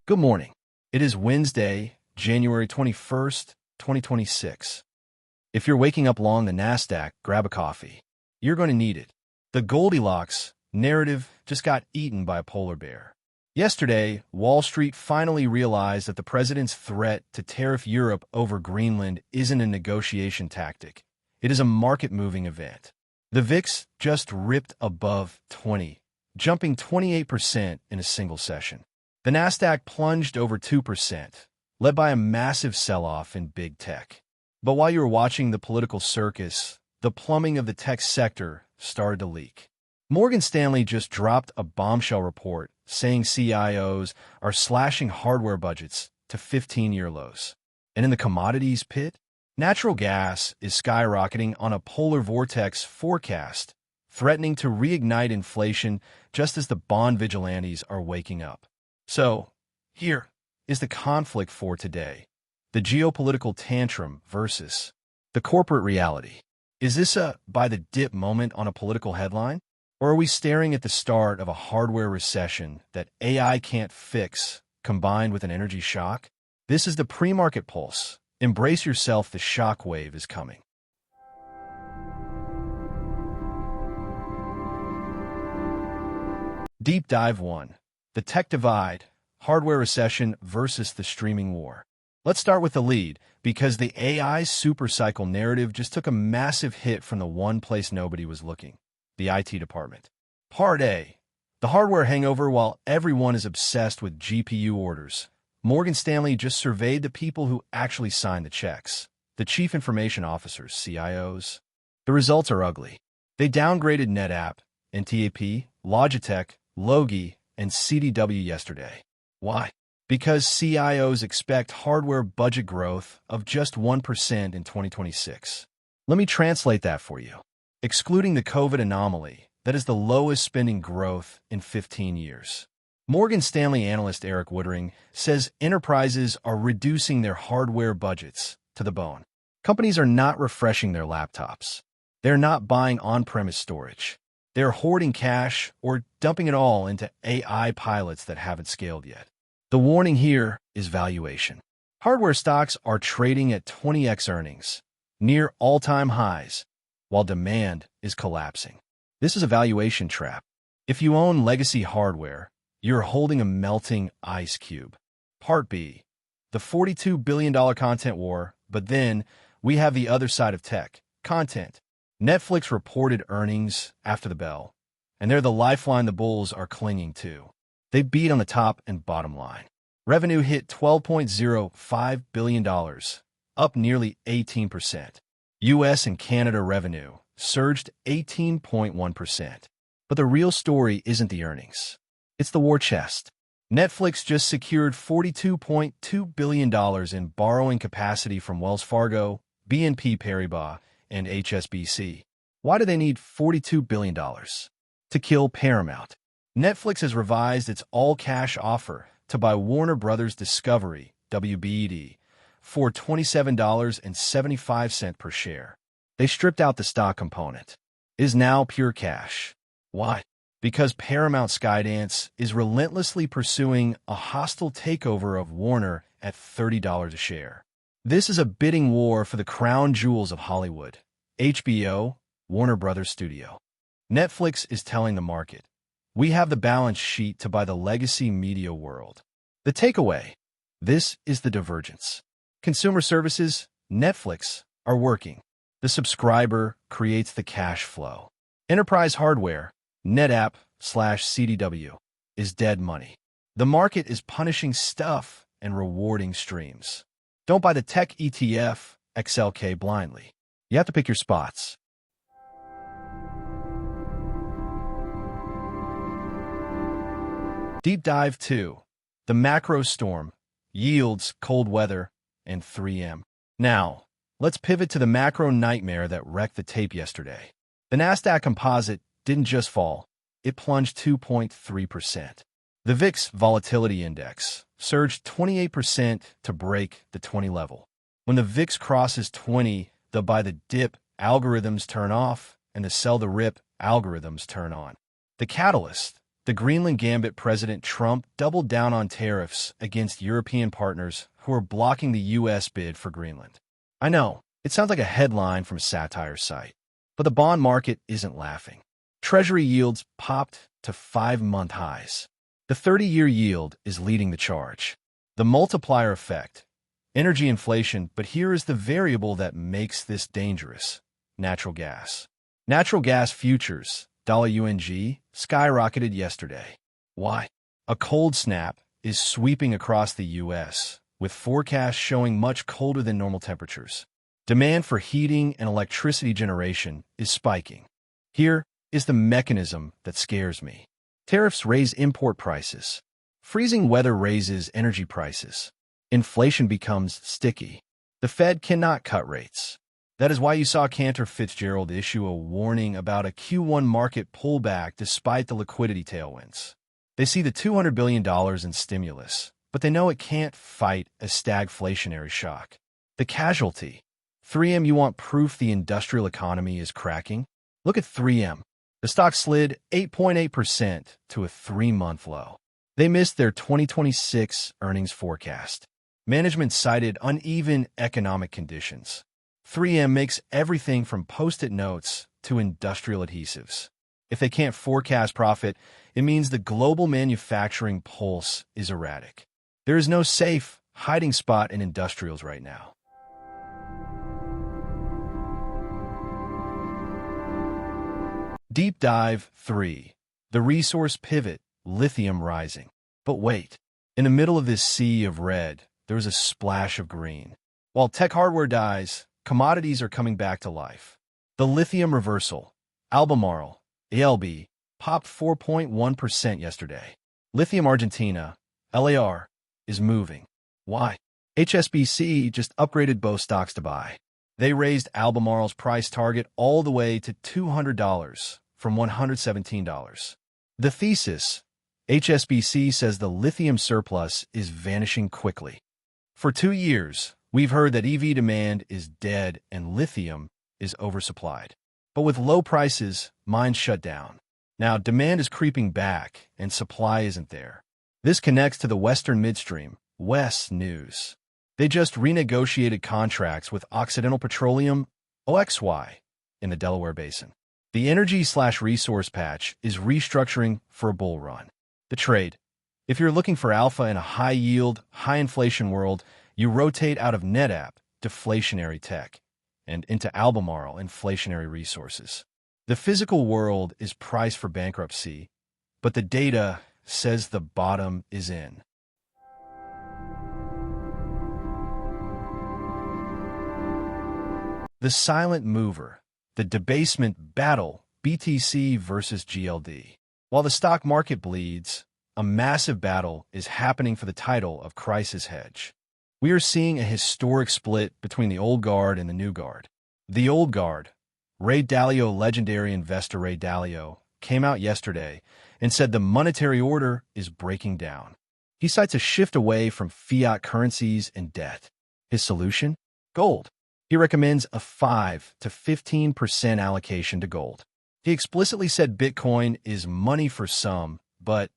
Good morning. It is Wednesday, January 21st, 2026. If you're waking up along the NASDAQ, grab a coffee. You're going to need it. The Goldilocks narrative just got eaten by a polar bear. Yesterday, Wall Street finally realized that the president's threat to tariff Europe over Greenland isn't a negotiation tactic. It is a market-moving event. The VIX just ripped above 20, jumping 28% in a single session. The NASDAQ plunged over 2%, led by a massive sell-off in big tech. But while you were watching the political circus, the plumbing of the tech sector started to leak. Morgan Stanley just dropped a bombshell report saying CIOs are slashing hardware budgets to 15-year lows. And in the commodities pit, natural gas is skyrocketing on a polar vortex forecast, threatening to reignite inflation just as the bond vigilantes are waking up. So, here is the conflict for today. The geopolitical tantrum versus the corporate reality. Is this a buy-the-dip moment on a political headline? Or are we staring at the start of a hardware recession that AI can't fix, combined with an energy shock? This is the pre-market pulse. Embrace yourself, the shock wave is coming. Deep Dive 1. The Tech Divide, Hardware Recession versus the Streaming War. Let's start with the lead, because the AI supercycle narrative just took a massive hit from the one place nobody was looking, the IT department. Part A. The hardware hangover. While everyone is obsessed with GPU orders, Morgan Stanley just surveyed the people who actually signed the checks, the Chief Information Officers, CIOs. The results are ugly. They downgraded NetApp, NetApp, Logitech, Logi, and CDW yesterday. Why? Because CIOs expect hardware budget growth of just 1% in 2026. Let me translate that for you. Excluding the COVID anomaly, that is the lowest spending growth in 15 years. Morgan Stanley analyst Eric Woodring says enterprises are reducing their hardware budgets to the bone. Companies are not refreshing their laptops. They're not buying on-premise storage. They're hoarding cash or dumping it all into AI pilots that haven't scaled yet. The warning here is valuation. Hardware stocks are trading at 20x earnings, near all-time highs, while demand is collapsing. This is a valuation trap. If you own legacy hardware, you're holding a melting ice cube. Part B. The $42 billion content war, but then we have the other side of tech, content. Netflix reported earnings after the bell, and they're the lifeline the bulls are clinging to. They beat on the top and bottom line. Revenue hit $12.05 billion, up nearly 18%. US and Canada revenue surged 18.1%. But the real story isn't the earnings. It's the war chest. Netflix just secured $42.2 billion in borrowing capacity from Wells Fargo, BNP Paribas, and HSBC. Why do they need $42 billion? To kill Paramount. Netflix has revised its all-cash offer to buy Warner Bros. Discovery, WBD, for $27.75 per share. They stripped out the stock component. It is now pure cash. Why? Because Paramount Skydance is relentlessly pursuing a hostile takeover of Warner at $30 a share. This is a bidding war for the crown jewels of Hollywood, HBO, Warner Bros. Studio. Netflix is telling the market, we have the balance sheet to buy the legacy media world. The takeaway, this is the divergence. Consumer services, Netflix, are working. The subscriber creates the cash flow. Enterprise hardware, NetApp/CDW, is dead money. The market is punishing stuff and rewarding streams. Don't buy the tech ETF, XLK, blindly. You have to pick your spots. Deep Dive 2. The Macro Storm, Yields, Cold Weather, and 3M. Now, let's pivot to the macro nightmare that wrecked the tape yesterday. The NASDAQ composite didn't just fall, it plunged 2.3%. The VIX Volatility Index surged 28% to break the 20 level. When the VIX crosses 20, the buy the dip algorithms turn off and the sell the rip algorithms turn on. The catalyst, The Greenland gambit President Trump doubled down on tariffs against European partners who are blocking the U.S. bid for Greenland. I know, it sounds like a headline from a satire site, but the bond market isn't laughing. Treasury yields popped to 5-month highs. The 30-year yield is leading the charge. The multiplier effect, energy inflation, but here is the variable that makes this dangerous: natural gas. Natural gas futures, $UNG, skyrocketed yesterday. Why? A cold snap is sweeping across the U.S., with forecasts showing much colder than normal temperatures. Demand for heating and electricity generation is spiking. Here is the mechanism that scares me. Tariffs raise import prices. Freezing weather raises energy prices. Inflation becomes sticky. The Fed cannot cut rates. That is why you saw Cantor Fitzgerald issue a warning about a Q1 market pullback despite the liquidity tailwinds. They see the $200 billion in stimulus, but they know it can't fight a stagflationary shock. The casualty. 3M, you want proof the industrial economy is cracking? Look at 3M. The stock slid 8.8% to a 3-month low. They missed their 2026 earnings forecast. Management cited uneven economic conditions. 3M makes everything from Post-it notes to industrial adhesives. If they can't forecast profit, it means the global manufacturing pulse is erratic. There is no safe hiding spot in industrials right now. Deep Dive 3. The resource pivot, lithium rising. But wait, in the middle of this sea of red, there is a splash of green. While tech hardware dies, commodities are coming back to life. The lithium reversal, Albemarle, ALB, popped 4.1% yesterday. Lithium Argentina, LAR, is moving. Why? HSBC just upgraded both stocks to buy. They raised Albemarle's price target all the way to $200 from $117. The thesis: HSBC says the lithium surplus is vanishing quickly. For 2 years, we've heard that EV demand is dead and lithium is oversupplied. But with low prices, mines shut down. Now demand is creeping back and supply isn't there. This connects to the Western Midstream, WES news. They just renegotiated contracts with Occidental Petroleum, OXY, in the Delaware Basin. The energy/resource patch is restructuring for a bull run. The trade: if you're looking for alpha in a high-yield, high-inflation world, you rotate out of NetApp, deflationary tech, and into Albemarle, inflationary resources. The physical world is priced for bankruptcy, but the data says the bottom is in. The silent mover, the debasement battle, BTC versus GLD. While the stock market bleeds, a massive battle is happening for the title of crisis hedge. We are seeing a historic split between the old guard and the new guard. The old guard, Ray Dalio, legendary investor Ray Dalio, came out yesterday and said the monetary order is breaking down. He cites a shift away from fiat currencies and debt. His solution? Gold. He recommends a 5 to 15% allocation to gold. He explicitly said Bitcoin is money for some, but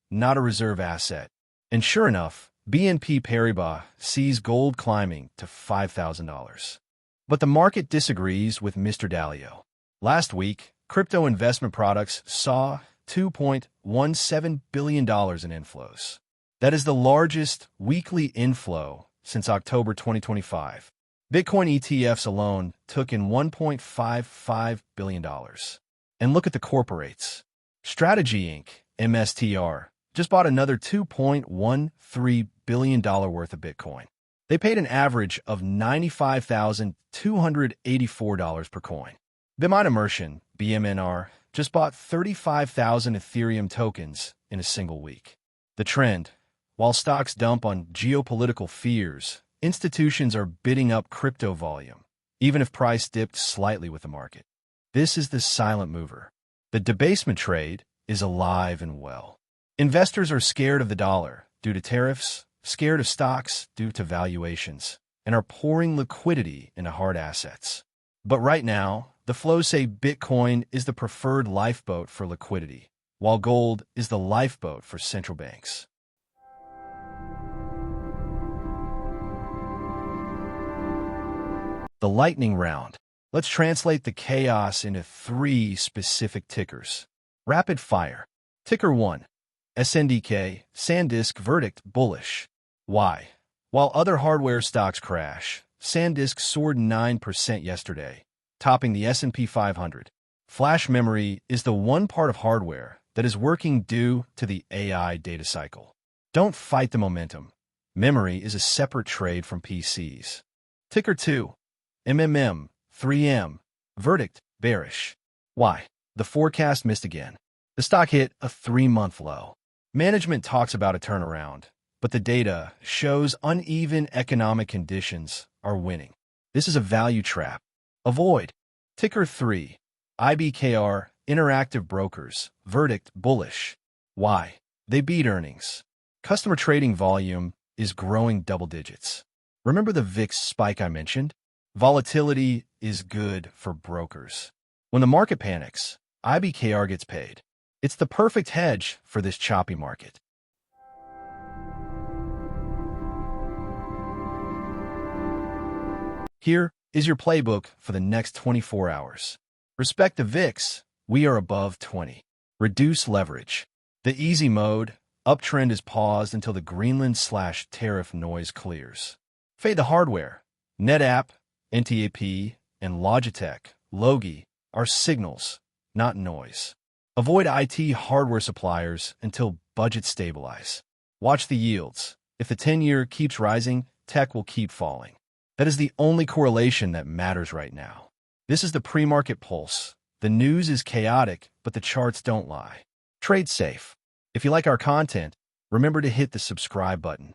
not a reserve asset. And sure enough, BNP Paribas sees gold climbing to $5,000. But the market disagrees with Mr. Dalio. Last week, crypto investment products saw $2.17 billion in inflows. That is the largest weekly inflow since October 2025. Bitcoin ETFs alone took in $1.55 billion. And look at the corporates. Strategy Inc., MSTR, just bought another $2.13 billion worth of Bitcoin. They paid an average of $95,284 per coin. Bitmine Immersion, BMNR, just bought 35,000 Ethereum tokens in a single week. The trend: while stocks dump on geopolitical fears, institutions are bidding up crypto volume, even if price dipped slightly with the market. This is the silent mover. The debasement trade is alive and well. Investors are scared of the dollar due to tariffs, scared of stocks due to valuations, and are pouring liquidity into hard assets. But right now, the flows say Bitcoin is the preferred lifeboat for liquidity. while gold is the lifeboat for central banks. The lightning round. Let's translate the chaos into 3 specific tickers. Rapid fire. Ticker 1. SNDK, SanDisk verdict bullish. Why? While other hardware stocks crash, SanDisk soared 9% yesterday, topping the S&P 500. Flash memory is the one part of hardware that is working due to the AI data cycle. Don't fight the momentum. Memory is a separate trade from PCs. Ticker 2. MMM, 3M, verdict bearish. Why? The forecast missed again. The stock hit a 3-month low. Management talks about a turnaround, but the data shows uneven economic conditions are winning. This is a value trap. Avoid. Ticker 3. IBKR, Interactive Brokers, verdict bullish. Why? They beat earnings. Customer trading volume is growing double digits. Remember the VIX spike I mentioned? Volatility is good for brokers. When the market panics, IBKR gets paid. It's the perfect hedge for this choppy market. Here is your playbook for the next 24 hours. Respect the VIX. We are above 20. Reduce leverage. The easy mode. Uptrend is paused until the Greenland/tariff noise clears. Fade the hardware. NetApp, NetApp, and Logitech, Logi, are signals, not noise. Avoid IT hardware suppliers until budgets stabilize. Watch the yields. If the 10-year keeps rising, tech will keep falling. That is the only correlation that matters right now. This is the pre-market pulse. The news is chaotic, but the charts don't lie. Trade safe. If you like our content, remember to hit the subscribe button.